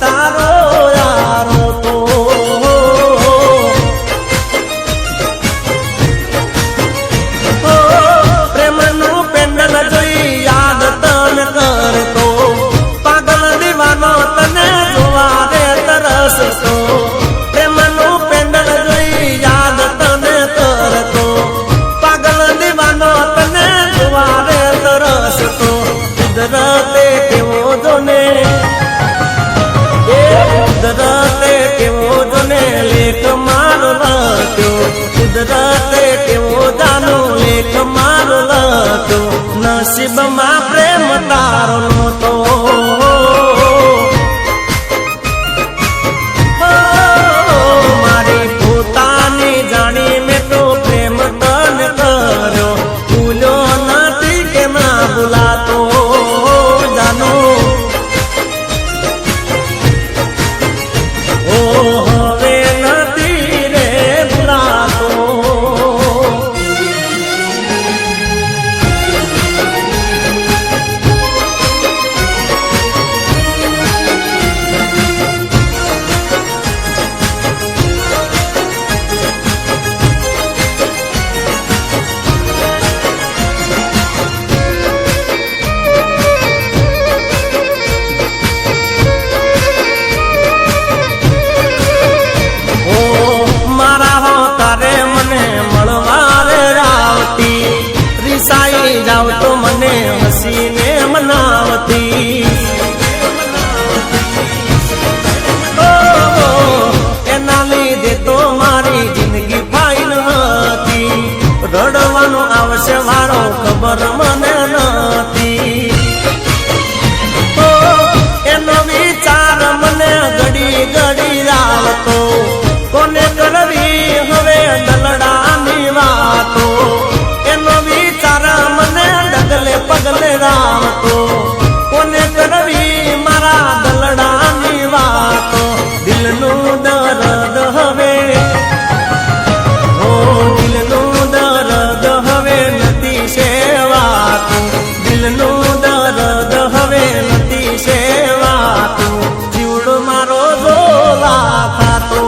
તારો યારો તો પ્રેમનું પેન્ડલ જોઈ યાદ તને કરતો પાગલ દીવાનો તને જોવા રે તરસતો પ્રેમનું પેન્ડલ જોઈ યાદ તને કરતો પાગલ દીવાનો તને જોવા રે તરસતો કુદરતે કેવો જોને કુદરતે કેવો જોને લેખ મારો લખ્યો કુદરતે કેવો જાનો લેખ મારો લખ્યો નસીબમાં પ્રેમ તારો નહોતો મારી પોતાની જાણી મેં તો પ્રેમ તને કર્યો ભૂલ્યો નથી કે ના ભૂલાતો જાનો હવે નથી રે ભૂલાતો જાવ તો મને હસીને મનાવતી એના લીધે તો મારી જિંદગી ફાઇન હતી રડવાનો આવશે વાળો ખબર મને નથી એનો વિચાર મને ઘડી ઘડી આવતો કોને કરવી હવે દલડાની વાતો એનો વિચાર મને ડગલે પગલે રામતો કોને કરવી મારા દલડાની વાતો દિલનું દર્દ હવે દિલનું દર્દ હવે નથી સેવાતું દિલનું દર્દ હવે નથી સેવાતું જીવડો મારો ઝોલા ખાતો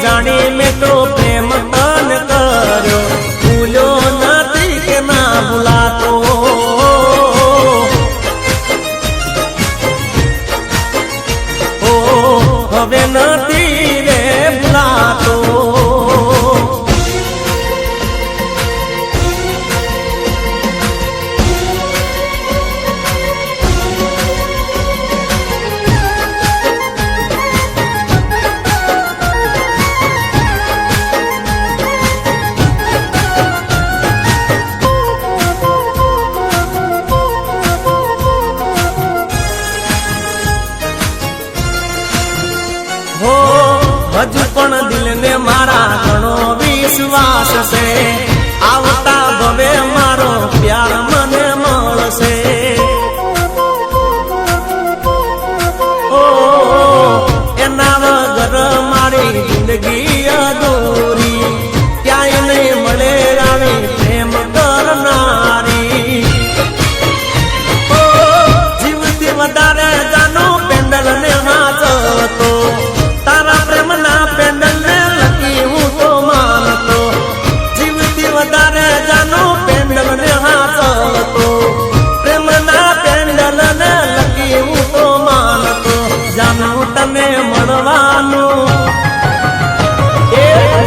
જાણી મેં તો પ્રેમ તને કર્યો ભૂલ્યો નથી કે ના ભૂલાતો હવે નથી રે ભૂલાતો હજુ પણ દિલને મારા ઘણો વિશ્વાસ છે આવતા ભવે મારો પ્યાર મને મળશે એના વગર મારી જિંદગી અધૂરી ક્યાંય નહીં મળે આવી પ્રેમ કરનારી જીવથી વધારે જાનો પેન્ડલ ને હાજતો તારા પ્રેમના પેન્ડલ ને લકી હું તો માનતો જીવથી વધારે જાનો પેન્ડલ ને હાજતો પ્રેમના પેન્ડલ ને લકી હું તો માનતો જાનું તને મળવાનું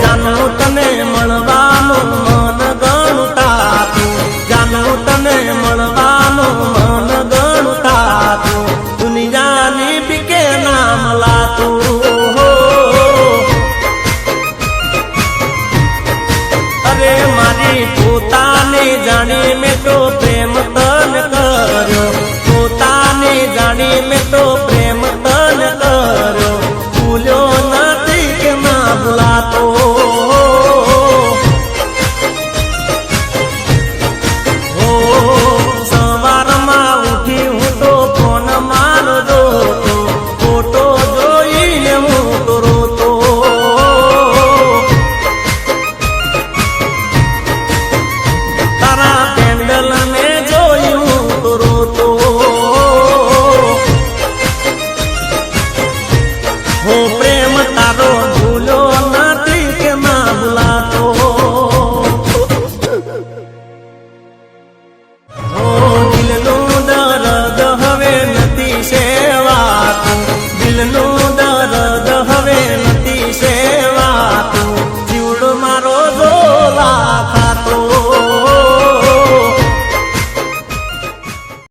જાનું તને મળવાનું મન ગણું તાતું જાનું તને મળવાનું મન ગણું તાતું દુનિયાની બીકે નામ લાતું મારી પોતાની જાણી મેં તો પ્રેમ તને કર્યો પોતાની જાણી મેં તો પ્રેમ તને કર્યો ભૂલ્યો હું